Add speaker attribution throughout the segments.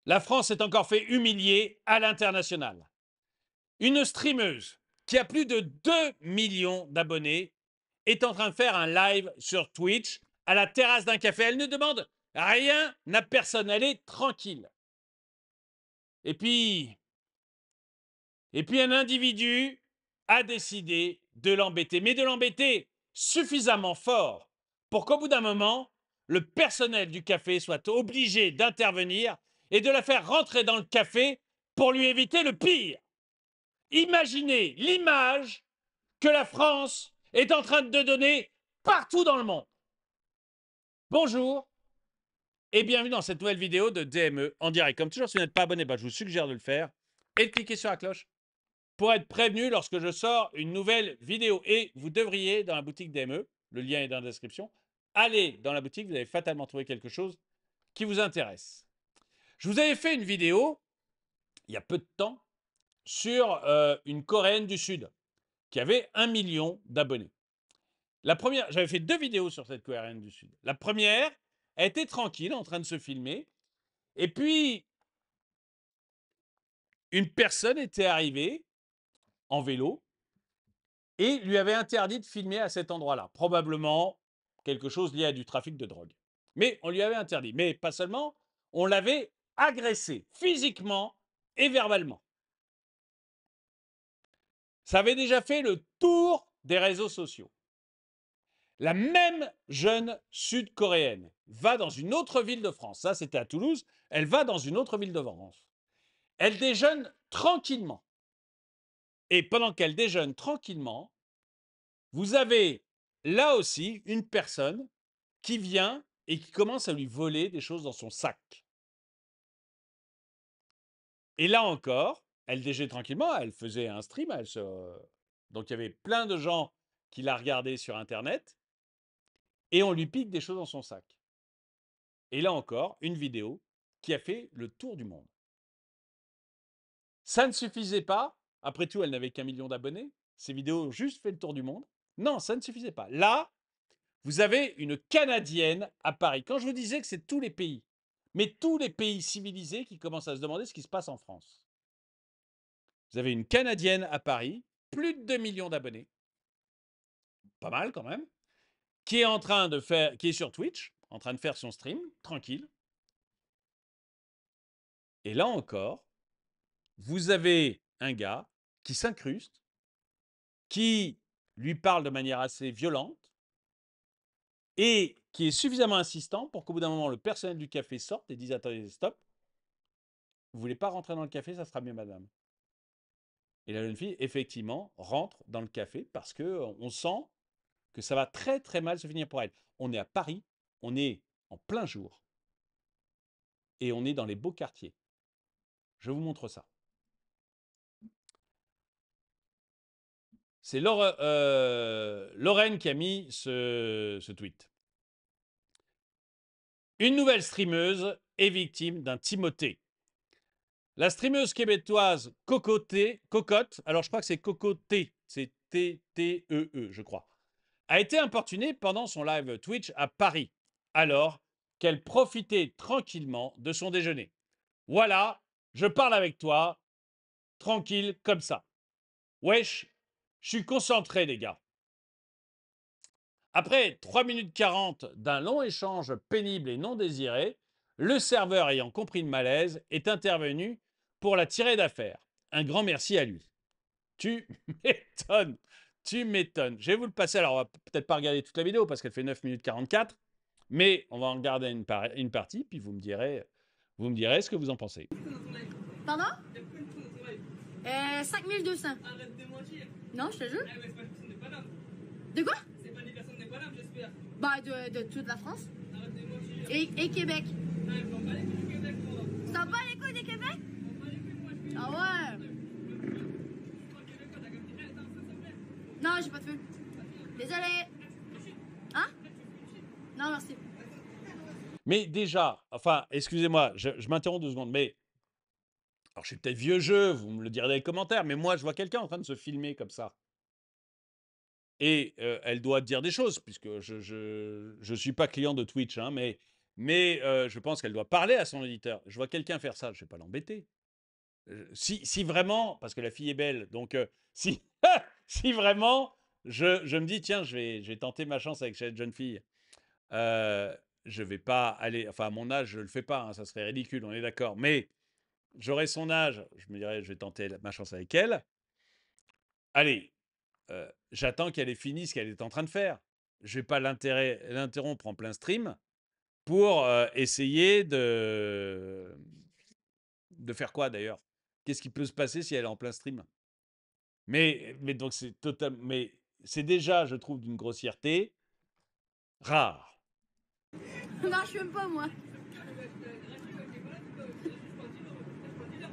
Speaker 1: La France s'est encore fait humilier à l'international. Une streameuse qui a plus de 2 millions d'abonnés est en train de faire un live sur Twitch à la terrasse d'un café. Elle ne demande rien à personne, elle est tranquille. Et puis un individu a décidé de l'embêter, mais de l'embêter suffisamment fort pour qu'au bout d'un moment, le personnel du café soit obligé d'intervenir et de la faire rentrer dans le café pour lui éviter le pire. Imaginez l'image que la France est en train de donner partout dans le monde. Bonjour et bienvenue dans cette nouvelle vidéo de DME en direct. Comme toujours, si vous n'êtes pas abonné, je vous suggère de le faire et de cliquer sur la cloche pour être prévenu lorsque je sors une nouvelle vidéo. Et vous devriez, dans la boutique DME, le lien est dans la description, aller dans la boutique, vous allez fatalement trouver quelque chose qui vous intéresse. Je vous avais fait une vidéo, il y a peu de temps, sur une Coréenne du Sud qui avait 1 million d'abonnés. La première, j'avais fait 2 vidéos sur cette Coréenne du Sud. La première, elle était tranquille, en train de se filmer. Et puis, une personne était arrivée en vélo et lui avait interdit de filmer à cet endroit-là. Probablement quelque chose lié à du trafic de drogue. Mais on lui avait interdit. Mais pas seulement, on l'avait agressé physiquement et verbalement. Ça avait déjà fait le tour des réseaux sociaux. La même jeune sud-coréenne va dans une autre ville de France. Ça, c'était à Toulouse. Elle va dans une autre ville de France. Elle déjeune tranquillement. Et pendant qu'elle déjeune tranquillement, vous avez là aussi une personne qui vient et qui commence à lui voler des choses dans son sac. Et là encore, elle déjeunait tranquillement, elle faisait un stream, donc il y avait plein de gens qui la regardaient sur Internet, et on lui pique des choses dans son sac. Et là encore, une vidéo qui a fait le tour du monde. Ça ne suffisait pas, après tout, elle n'avait qu'1 million d'abonnés, ces vidéos ont juste fait le tour du monde. Non, ça ne suffisait pas. Là, vous avez une Canadienne à Paris. Quand je vous disais que c'est tous les pays, mais tous les pays civilisés qui commencent à se demander ce qui se passe en France. Vous avez une Canadienne à Paris, plus de 2 millions d'abonnés, pas mal quand même, qui est sur Twitch, en train de faire son stream, tranquille. Et là encore, vous avez un gars qui s'incruste, qui lui parle de manière assez violente et qui est suffisamment insistant pour qu'au bout d'un moment, le personnel du café sorte et dise attendez, stop, vous voulez pas rentrer dans le café, ça sera mieux, madame. Et la jeune fille, effectivement, rentre dans le café parce qu'on sent que ça va très très mal se finir pour elle. On est à Paris, on est en plein jour et on est dans les beaux quartiers. Je vous montre ça. C'est Lorraine qui a mis ce tweet. Une nouvelle streameuse est victime d'un Timothée. La streameuse québécoise Cocotte, alors je crois que c'est Cocoté, c'est T-T-E-E, je crois, a été importunée pendant son live Twitch à Paris, alors qu'elle profitait tranquillement de son déjeuner. Voilà, je parle avec toi, tranquille comme ça. Wesh, je suis concentré, les gars. Après 3 minutes 40 d'un long échange pénible et non désiré, le serveur ayant compris le malaise est intervenu pour la tirer d'affaire. Un grand merci à lui. Tu m'étonnes, tu m'étonnes. Je vais vous le passer, alors on va peut-être pas regarder toute la vidéo parce qu'elle fait 9 minutes 44, mais on va en regarder une partie, puis vous me direz ce que vous en pensez.
Speaker 2: Pardon? 5200.
Speaker 3: Arrête de mentir.
Speaker 2: Non, je te jure.
Speaker 3: Eh, mais c'est pas des personnes de Paname.
Speaker 2: De quoi?
Speaker 3: C'est pas des personnes de Paname, j'espère.
Speaker 2: Bah, de toute la France.
Speaker 3: Arrête de mentir.
Speaker 2: Et Québec.
Speaker 3: Ah, je m'en bats les couilles du Québec, moi.
Speaker 2: Tu t'en bats les couilles des Québec?
Speaker 3: Je m'en bats les couilles, moi, je suis.
Speaker 2: Ah ouais?
Speaker 3: Je suis pas québécois, t'as capté. Eh, attends, ça plaît.
Speaker 2: Non, j'ai pas de feu. Désolé. Hein? Non, merci.
Speaker 1: Mais déjà, enfin, excusez-moi, je m'interromps 2 secondes, mais alors je suis peut-être vieux jeu, vous me le direz dans les commentaires, mais moi je vois quelqu'un en train de se filmer comme ça. Et elle doit dire des choses, puisque je suis pas client de Twitch, hein, mais Mais je pense qu'elle doit parler à son auditeur. Je vois quelqu'un faire ça, je ne vais pas l'embêter. Si vraiment, parce que la fille est belle, donc si, si vraiment je me dis, tiens, je vais tenter ma chance avec cette jeune fille, je ne vais pas aller, enfin à mon âge, je ne le fais pas, hein, ça serait ridicule, on est d'accord, mais j'aurais son âge, je me dirais, je vais tenter ma chance avec elle. Allez, j'attends qu'elle ait fini ce qu'elle est en train de faire. Je ne vais pas l'interrompre en plein stream pour essayer de faire quoi d'ailleurs? Qu'est-ce qui peut se passer si elle est en plein stream? Mais donc c'est total, mais c'est déjà, je trouve, d'une grossièreté rare.
Speaker 2: Non, je fume pas, moi.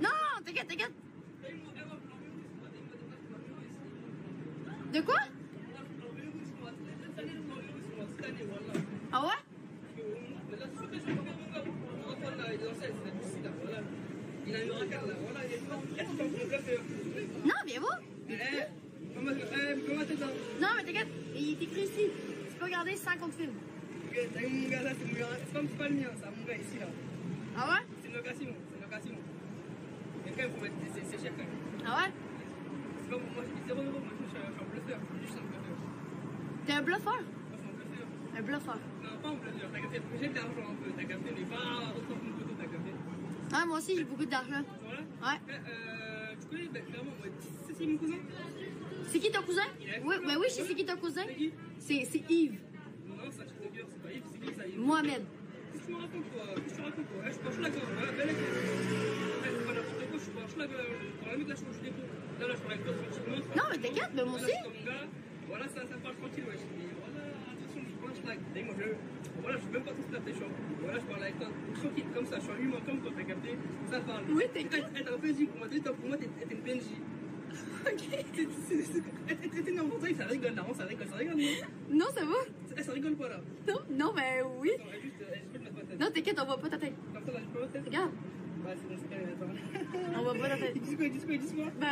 Speaker 2: Non, t'inquiète, t'inquiète. De quoi? Ah ouais? Non, viens voir. Non, mais t'inquiète, il est écrit ici. Tu peux regarder sans qu'on te filme.
Speaker 3: T'as eu mon gars là, c'est mon gars. C'est pas le mien, c'est mon gars ici là.
Speaker 2: Ah ouais?
Speaker 3: C'est une location, c'est une location. Mais quand même, faut mettre c'est cher quand même.
Speaker 2: Ah ouais?
Speaker 3: C'est pas moi, j'ai dit 0 €, moi je suis un bluffeur. Je suis juste un bluffeur.
Speaker 2: T'es un bluffeur?
Speaker 3: Moi je suis un bluffeur.
Speaker 2: Un bluffeur.
Speaker 3: Non, pas un bluffeur, t'as capté. J'ai de l'argent un peu, t'as capté, mais pas autant que mon poteau, t'as capté.
Speaker 2: Ah, moi aussi, j'ai beaucoup d'argent.
Speaker 3: Voilà.
Speaker 2: Ouais.
Speaker 3: Tu connais, ben, clairement, moi, c'est mon cousin?
Speaker 2: C'est qui ton cousin? Oui, ben oui, je sais c'est qui ton cousin.
Speaker 3: C'est qui?
Speaker 2: C'est Yves.
Speaker 3: Non, c'est un truc de gueule, c'est pas Yves, c'est qui ça Yves?
Speaker 2: Mohamed.
Speaker 3: Qu'est-ce que tu me racontes toi? Qu'est-ce que tu racontes toi? Je suis pas chaud d'accord, voilà, belle équipe. C'est pas n'importe quoi, je suis pas chaud d'accord. Dans la limite, là, je suis des pots. Là, je parle avec toi tranquillement.
Speaker 2: Non, mais t'inquiète, mais moi aussi.
Speaker 3: Voilà, ça parle tranquille, wesh. Mais voilà, attention, je prends un schlag. Et moi, voilà, je suis même pas tout flirté, je suis voilà, je parle avec toi tranquille, comme ça, je suis un humain comme toi, t'as capté? Ça parle.
Speaker 2: Oui, t'inquiète.
Speaker 3: Être un PNJ, pour moi, t'es une PNJ.
Speaker 2: Ok.
Speaker 3: T'es une enfant, ça rigole, là, ça rigole, non?
Speaker 2: Non, ça va?
Speaker 3: Ça rigole pas, là.
Speaker 2: Non, non, ben oui.
Speaker 3: Attends, juste, je peux te mettre ma tête.
Speaker 2: Non, t'inquiète, on voit pas ta tête.
Speaker 3: Comme ça, là, je peux mettre ma tête?
Speaker 2: Regarde,
Speaker 3: Bah, c'est bon, c'est bien, attends.
Speaker 2: on voit pas ta tête.
Speaker 3: Ils disent quoi?
Speaker 2: Ben,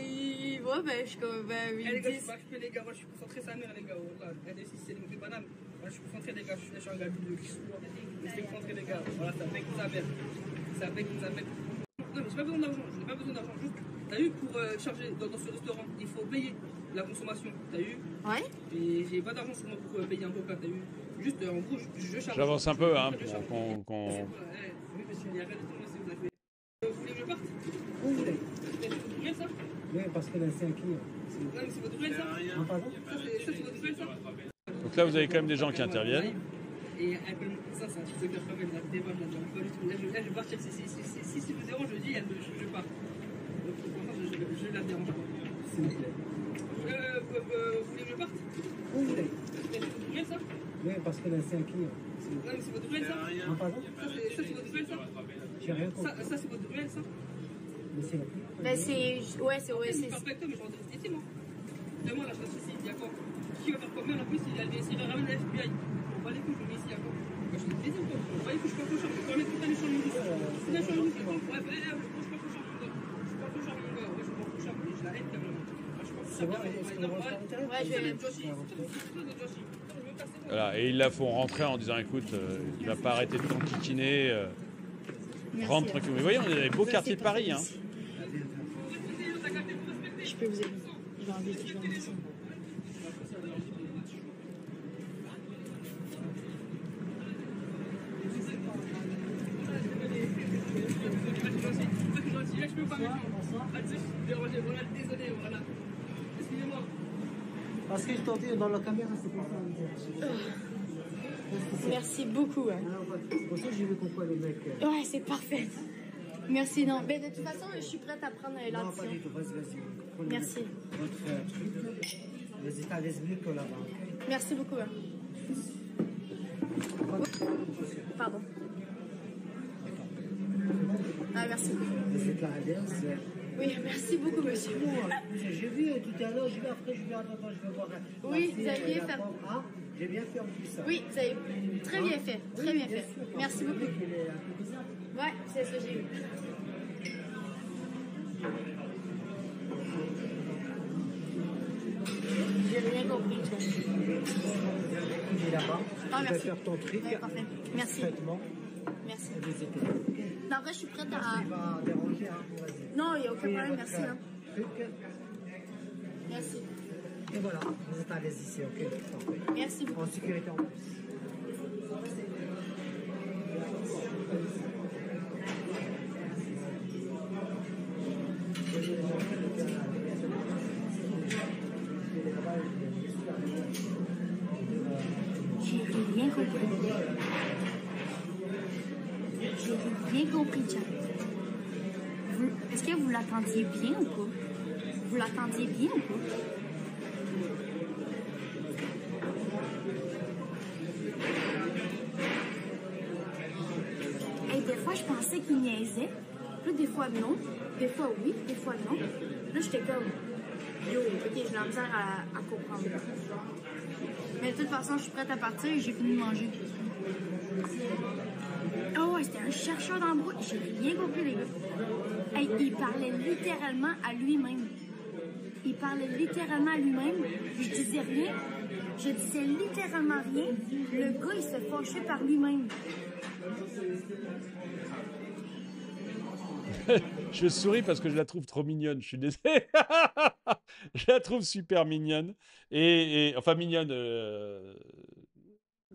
Speaker 2: il voit, ben, je suis comme, ben, oui,
Speaker 3: Eh, les
Speaker 2: ils
Speaker 3: gars, je suis
Speaker 2: disent.
Speaker 3: pas occupé, les gars, moi, je suis concentré, sa mère, les gars. Voilà, regardez si c'est des bananes. Moi, je suis concentré, les gars, je suis un gars de qui sourd. Je suis concentré, les gars. Voilà, c'est avec sa mère. C'est avec sa mère. Non, mais j'ai pas besoin d'argent, je n'ai pas besoin d'argent. Juste, t'as eu, pour charger dans ce restaurant, il faut payer la consommation. T'as eu?
Speaker 2: Ouais?
Speaker 3: Et j'ai pas d'argent sur moi pour payer un coca, t'as eu? Juste, en gros, je charge.
Speaker 1: J'avance un peu, hein,
Speaker 3: Je charge.
Speaker 1: pour qu'on.
Speaker 3: Oui, monsieur, il y a rien de tout, monsieur, vous avez fait. Vous voulez que je parte?
Speaker 4: Où vous voulez?
Speaker 3: C'est votre duel, ça?
Speaker 4: Oui, parce que là, c'est un client.
Speaker 3: Non, mais c'est votre duel, ça?
Speaker 4: Ah, pardon?
Speaker 3: Ça, c'est votre duel, ça?
Speaker 1: Donc là, vous avez quand même des gens qui interviennent.
Speaker 3: Et ça, c'est un truc de faire quand même, la débat, je la pas du tout. Là, je vais partir. Si c'est le dérange, je dis, je pars. Donc, pour l'instant, je la dérange pas.
Speaker 4: S'il vous plaît.
Speaker 3: Vous voulez que je parte?
Speaker 4: Où vous voulez?
Speaker 3: C'est votre duel, ça?
Speaker 4: Oui, parce que là, c'est un client.
Speaker 3: Non, mais c'est votre duel, ça?
Speaker 4: Ah, pardon?
Speaker 3: Ça, c'est votre duel, ça?
Speaker 4: J'ai rien compris.
Speaker 3: Ça, c'est votre duel, ça?
Speaker 4: Mais c'est la client.
Speaker 2: Ben, c'est. Ouais, c'est. Ouais,
Speaker 3: Je
Speaker 2: c'est.
Speaker 3: parle pas avec toi, mais je rentre ici, moi. Demain, là, je reste ici. Il y a quoi? Qui va faire combien? En plus, s'il va ramener la FBI. On va les coups, je mets ici, à quoi? Moi, je te dis, quoi? On va les coups, je suis pas cochon. Je peux mettre toute la nuit sur le midi. C'est la chambre, c'est bon. Ouais, je suis pas cochon, mon gars. Je suis pas cochon, mon gars. Ouais, je suis pas cochon, mais je la haine, quand même. Moi, je suis pas cochon.
Speaker 4: C'est bon, est-ce qu'on rentre à l'intérieur?
Speaker 2: Ouais, je vais.
Speaker 1: Voilà, et ils la font rentrer en disant, écoute, il va pas arrêter de t'enquiquiner. Rentre tranquille. Mais voyez, on est dans les beaux quartiers de Paris, hein.
Speaker 2: Je peux vous aider. Je vais enlever ça.
Speaker 3: Désolé, voilà. Excusez-moi.
Speaker 4: Parce que je t'en dis, dans la caméra, c'est pas ça.
Speaker 2: Merci beaucoup. Hein.
Speaker 4: Pour ça, j'ai vu pourquoi le mec.
Speaker 2: Ouais, c'est parfait. Merci, non. Mais de toute façon, je suis prête à prendre
Speaker 4: Non, pas
Speaker 2: l'addition.
Speaker 4: du tout, vas-y. Prenez
Speaker 2: Merci.
Speaker 4: Votre truc. Vas-y, t'as les mieux que là-bas.
Speaker 2: Merci beaucoup. Hein. Pardon. Ah, merci beaucoup.
Speaker 4: C'est la alliance.
Speaker 2: Oui, merci beaucoup, monsieur.
Speaker 4: J'ai vu tout à l'heure, je vais après, je vais attendre, je vais voir.
Speaker 2: Oui, vous avez bien fait.
Speaker 4: Ah, j'ai bien fait en plus ça.
Speaker 2: Oui, vous avez très bien fait. Très bien fait. Merci beaucoup. Ouais, c'est ce que j'ai eu. J'ai rien compris.
Speaker 4: Il est là-bas.
Speaker 2: Ah,
Speaker 4: Tu peux
Speaker 2: merci.
Speaker 4: faire ton truc.
Speaker 2: Ouais, parfait. Merci.
Speaker 4: Discrètement.
Speaker 2: Merci.
Speaker 4: Et visiter. Ok.
Speaker 2: Non, en vrai, je suis prête
Speaker 4: Il
Speaker 2: à.
Speaker 4: va déranger, hein. Vas-y.
Speaker 2: Non, il n'y a aucun
Speaker 4: Prenez
Speaker 2: problème,
Speaker 4: votre,
Speaker 2: merci. Hein.
Speaker 4: truc.
Speaker 2: Merci.
Speaker 4: Et voilà, vous êtes à l'aise ici, ok? Parfait.
Speaker 2: Merci beaucoup.
Speaker 4: En sécurité en plus.
Speaker 2: J'ai rien compris. J'ai rien compris, Jack. Est-ce que vous l'attendiez bien ou pas? Vous l'attendiez bien ou pas? Hey, des fois, je pensais qu'il niaisait. Puis des fois, non. Des fois, oui. Des fois, non. Là, j'étais comme... Yo, ok, j'ai la misère à comprendre. Mais de toute façon, je suis prête à partir et j'ai fini de manger. Oh, ouais, c'était un chercheur d'embrouille. J'ai rien compris, les gars. Hey, il parlait littéralement à lui-même. Il parlait littéralement à lui-même. Je disais rien. Je disais littéralement rien. Le gars, il se fâchait par lui-même.
Speaker 1: Je souris parce que je la trouve trop mignonne. Je suis désolé. Je la trouve super mignonne. Enfin, mignonne,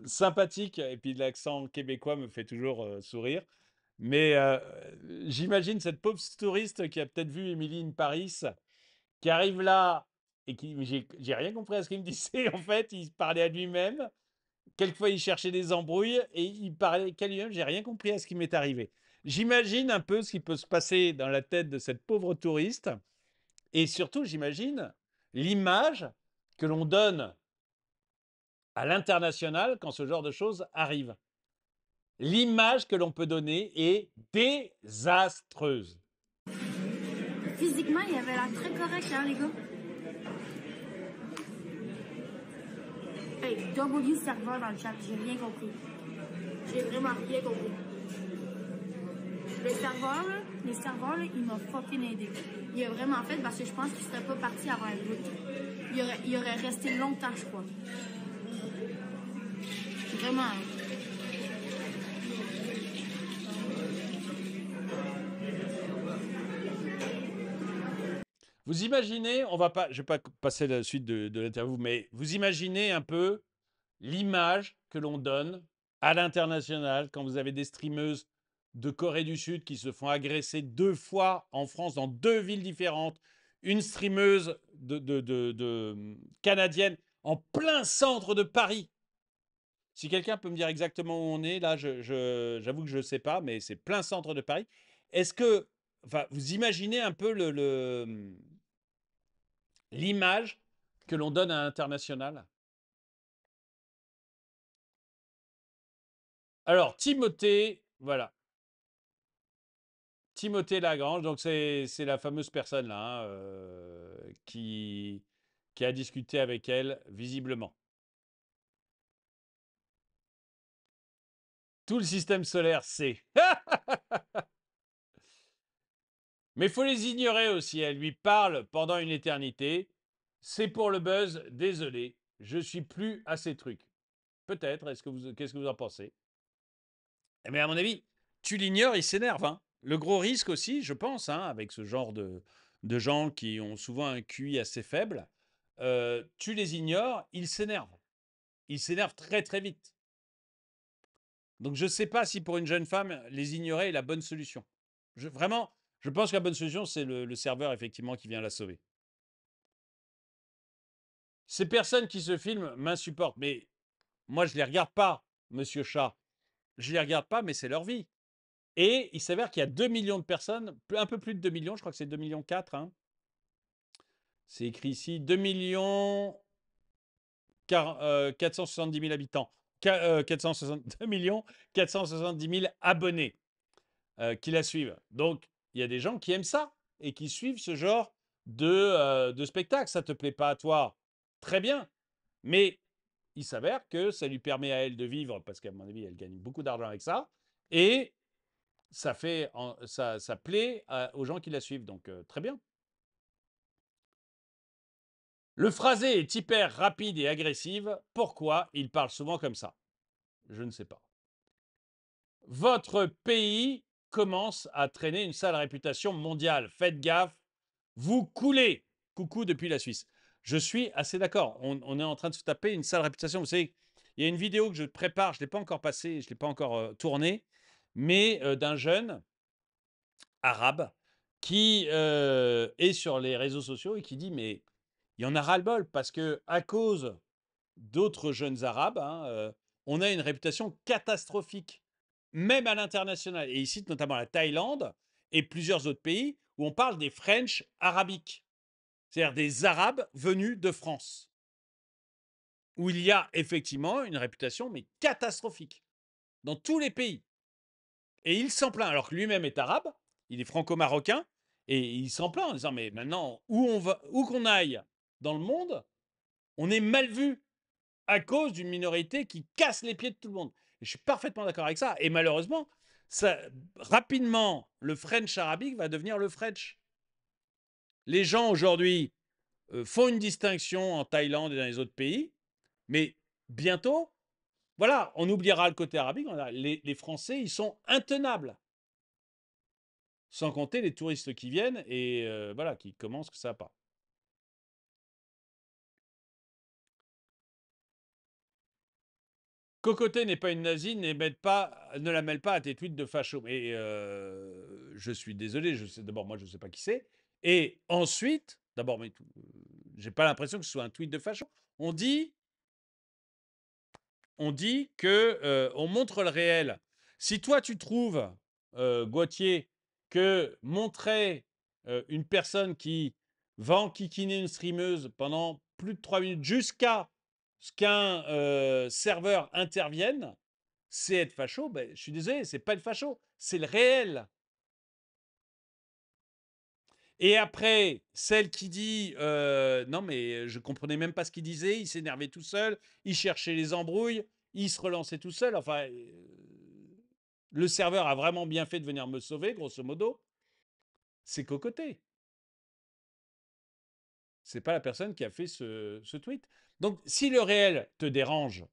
Speaker 1: sympathique. Et puis l'accent québécois me fait toujours sourire. Mais j'imagine cette pauvre touriste qui a peut-être vu Emily in Paris, qui arrive là et qui. Mais j'ai rien compris à ce qu'il me disait. En fait, il parlait à lui-même. Quelquefois, il cherchait des embrouilles et il parlait qu'à lui-même. J'ai rien compris à ce qui m'est arrivé. J'imagine un peu ce qui peut se passer dans la tête de cette pauvre touriste. Et surtout, j'imagine l'image que l'on donne à l'international quand ce genre de choses arrive. L'image que l'on peut donner est désastreuse.
Speaker 2: Physiquement, il avait l'air très correct, hein, les gars? Hey, W serveur dans le chat, j'ai rien compris. J'ai vraiment rien compris. Les serveurs, là, il m'a fucking aidé. Il a vraiment fait parce que je pense qu'il serait pas parti avant un bout. Il aurait resté longtemps, je crois. Vraiment.
Speaker 1: Vous imaginez, je ne vais pas passer la suite de l'interview, mais vous imaginez un peu l'image que l'on donne à l'international quand vous avez des streameuses de Corée du Sud qui se font agresser 2 fois en France dans 2 villes différentes, une streameuse canadienne en plein centre de Paris. Si quelqu'un peut me dire exactement où on est, là, j'avoue que je ne sais pas, mais c'est plein centre de Paris. Est-ce que, enfin, vous imaginez un peu l'image que l'on donne à l'international? Alors, Timothée, voilà. Timothée Lagrange, donc c'est la fameuse personne là qui a discuté avec elle, visiblement. Tout le système solaire sait. Mais il faut les ignorer aussi. Elle lui parle pendant une éternité. C'est pour le buzz, désolé. Je suis plus à ces trucs. Peut-être, qu'est-ce que vous en pensez? Mais à mon avis, tu l'ignores, il s'énerve. Hein. Le gros risque aussi, je pense, hein, avec ce genre de gens qui ont souvent un QI assez faible, tu les ignores, ils s'énervent. Ils s'énervent très très vite. Donc je ne sais pas si pour une jeune femme, les ignorer est la bonne solution. Vraiment, je pense que la bonne solution, c'est le serveur, effectivement, qui vient la sauver. Ces personnes qui se filment m'insupportent. Mais moi, je ne les regarde pas, monsieur Chat. Je ne les regarde pas, mais c'est leur vie. Et il s'avère qu'il y a 2 millions de personnes, un peu plus de 2 millions, je crois que c'est 2,4 millions. Hein. C'est écrit ici, 2 millions 470 000 habitants. 2 millions 470 000 abonnés qui la suivent. Donc, il y a des gens qui aiment ça et qui suivent ce genre de spectacle. Ça ne te plaît pas à toi? Très bien. Mais il s'avère que ça lui permet à elle de vivre, parce qu'à mon avis, elle gagne beaucoup d'argent avec ça. Et ça plaît aux gens qui la suivent. Donc, très bien. Le phrasé est hyper rapide et agressive. Pourquoi il parle souvent comme ça? Je ne sais pas. Votre pays commence à traîner une sale réputation mondiale. Faites gaffe, vous coulez. Coucou depuis la Suisse. Je suis assez d'accord. On est en train de se taper une sale réputation. Vous savez, il y a une vidéo que je prépare, je ne l'ai pas encore passée, je ne l'ai pas encore tournée, mais d'un jeune arabe qui est sur les réseaux sociaux et qui dit mais il y en a ras-le-bol parce que à cause d'autres jeunes arabes, hein, on a une réputation catastrophique, même à l'international. Et il cite notamment la Thaïlande et plusieurs autres pays où on parle des French arabiques, c'est-à-dire des Arabes venus de France, où il y a effectivement une réputation mais catastrophique dans tous les pays. Et il s'en plaint, alors que lui-même est arabe, il est franco-marocain, et il s'en plaint en disant mais maintenant, où qu'on aille dans le monde, on est mal vu à cause d'une minorité qui casse les pieds de tout le monde. Et je suis parfaitement d'accord avec ça. Et malheureusement, ça, rapidement, le French arabique va devenir le French. Les gens aujourd'hui font une distinction en Thaïlande et dans les autres pays, mais bientôt, voilà, on oubliera le côté arabique. Les Français, ils sont intenables. Sans compter les touristes qui viennent et voilà, qui commencent que ça va pas. Cocoté n'est pas une nazie, ne la mêle pas à tes tweets de facho. Mais je suis désolé, d'abord, moi, je ne sais pas qui c'est. Et ensuite, d'abord, j'ai pas l'impression que ce soit un tweet de facho. On dit que on montre le réel. Si toi, tu trouves, Gauthier, que montrer une personne qui va enquiquiner une streameuse pendant plus de 3 minutes jusqu'à ce qu'un serveur intervienne, c'est être facho, ben, je suis désolé, c'est pas être facho, c'est le réel. Et après, celle qui dit non, mais je comprenais même pas ce qu'il disait, il s'énervait tout seul, il cherchait les embrouilles, il se relançait tout seul. Enfin, le serveur a vraiment bien fait de venir me sauver, grosso modo. C'est Cocoté. C'est pas la personne qui a fait ce tweet. Donc, si le réel te dérange,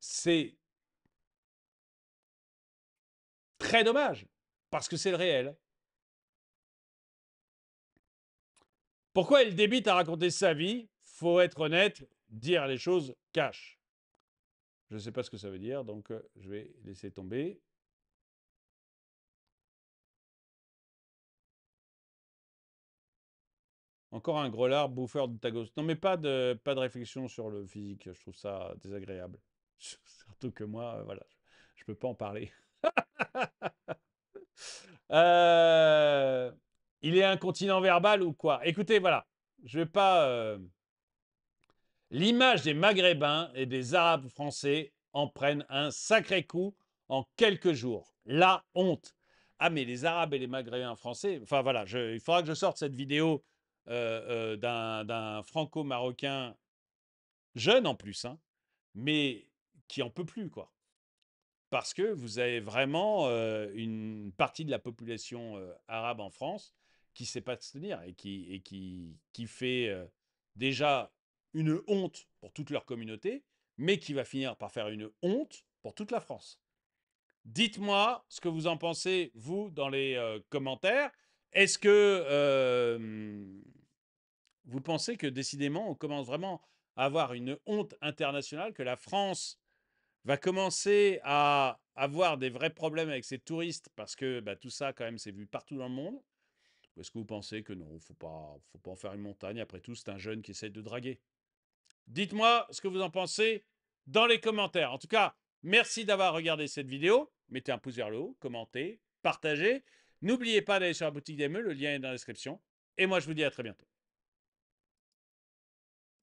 Speaker 1: c'est très dommage, parce que c'est le réel. Pourquoi il débite à raconter sa vie? Faut être honnête, dire les choses cash. Je ne sais pas ce que ça veut dire, donc je vais laisser tomber. Encore un gros lard bouffeur de tagos. Non, mais pas de réflexion sur le physique. Je trouve ça désagréable. Surtout que moi, voilà, je ne peux pas en parler. Il est incontinent verbal ou quoi? Écoutez, voilà, je vais pas. L'image des Maghrébins et des Arabes français en prennent un sacré coup en quelques jours. La honte. Ah, mais les Arabes et les Maghrébins français, enfin voilà, il faudra que je sorte cette vidéo d'un franco-marocain jeune en plus, hein, mais qui en peut plus, quoi. Parce que vous avez vraiment une partie de la population arabe en France qui ne sait pas se tenir et qui fait déjà une honte pour toute leur communauté, mais qui va finir par faire une honte pour toute la France. Dites-moi ce que vous en pensez, vous, dans les commentaires. Est-ce que vous pensez que décidément, on commence vraiment à avoir une honte internationale, que la France va commencer à avoir des vrais problèmes avec ses touristes parce que bah, tout ça, quand même, c'est vu partout dans le monde? Ou est-ce que vous pensez que non, il ne faut pas en faire une montagne? Après tout, c'est un jeune qui essaie de draguer. Dites-moi ce que vous en pensez dans les commentaires. En tout cas, merci d'avoir regardé cette vidéo. Mettez un pouce vers le haut, commentez, partagez. N'oubliez pas d'aller sur la boutique DME, le lien est dans la description. Et moi, je vous dis à très bientôt.